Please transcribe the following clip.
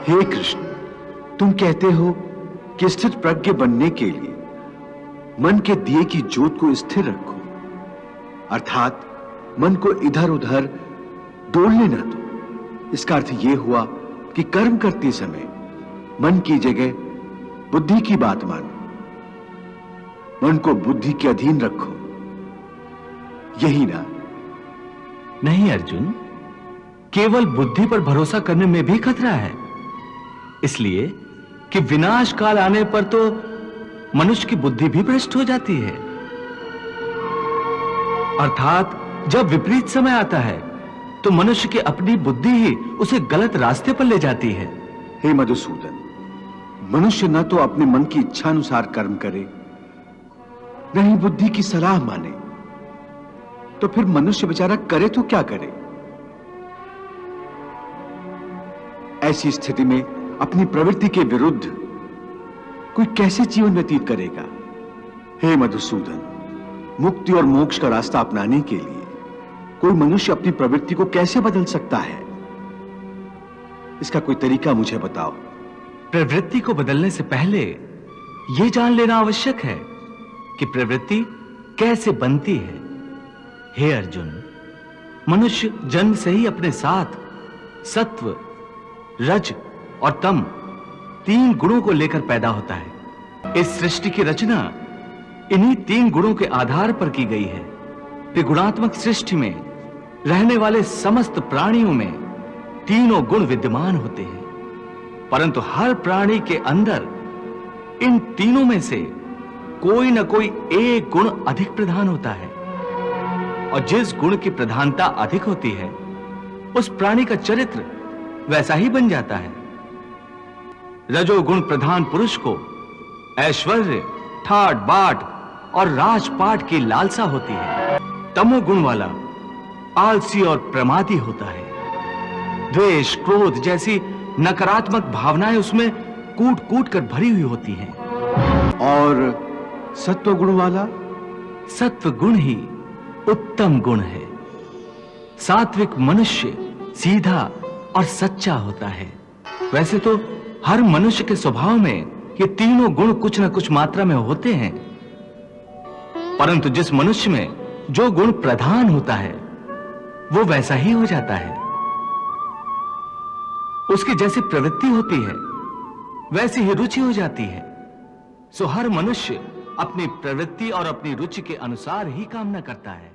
हे कृष्ण, तुम कहते हो कि स्थित प्रज्ञ बनने के लिए मन के दिए की ज्योत को स्थिर रखो, अर्थात मन को इधर उधर डोलने न दो। इसका अर्थ यह हुआ कि कर्म करते समय मन की जगह बुद्धि की बात मानो, मन को बुद्धि के अधीन रखो, यही ना? नहीं अर्जुन, केवल बुद्धि पर भरोसा करने में भी खतरा है, इसलिए कि विनाश काल आने पर तो मनुष्य की बुद्धि भी भ्रष्ट हो जाती है। अर्थात जब विपरीत समय आता है तो मनुष्य की अपनी बुद्धि ही उसे गलत रास्ते पर ले जाती है। हे मधुसूदन, मनुष्य न तो अपने मन की इच्छा अनुसार कर्म करे, न ही बुद्धि की सलाह माने, तो फिर मनुष्य बेचारा करे तो क्या करे? ऐसी स्थिति में अपनी प्रवृत्ति के विरुद्ध कोई कैसे जीवन व्यतीत करेगा? हे मधुसूदन, मुक्ति और मोक्ष का रास्ता अपनाने के लिए कोई मनुष्य अपनी प्रवृत्ति को कैसे बदल सकता है? इसका कोई तरीका मुझे बताओ। प्रवृत्ति को बदलने से पहले यह जान लेना आवश्यक है कि प्रवृत्ति कैसे बनती है। हे अर्जुन, मनुष्य जन्म से ही अपने साथ सत्व, रज और तम 3 गुणों को लेकर पैदा होता है। इस सृष्टि की रचना इन्हीं 3 गुणों के आधार पर की गई है। त्रिगुणात्मक सृष्टि में रहने वाले समस्त प्राणियों में तीनों गुण विद्यमान होते हैं, परंतु हर प्राणी के अंदर इन तीनों में से कोई न कोई एक गुण अधिक प्रधान होता है, और जिस गुण की प्रधानता अधिक होती है उस प्राणी का चरित्र वैसा ही बन जाता है। रजोगुण प्रधान पुरुष को ऐश्वर्य, ठाट बाट और राजपाट की लालसा होती है। तमोगुण वाला आलसी और प्रमादी होता है। द्वेष, क्रोध जैसी नकारात्मक भावनाएं उसमें कूट कूट कर भरी हुई होती हैं। और सत्व गुण वाला? सत्व गुण ही उत्तम गुण है। सात्विक मनुष्य सीधा और सच्चा होता है। वैसे तो हर मनुष्य के स्वभाव में ये तीनों गुण कुछ न कुछ मात्रा में होते हैं, परंतु जिस मनुष्य में जो गुण प्रधान होता है वो वैसा ही हो जाता है। उसकी जैसी प्रवृत्ति होती है वैसी ही रुचि हो जाती है। सो हर मनुष्य अपनी प्रवृत्ति और अपनी रुचि के अनुसार ही काम न करता है।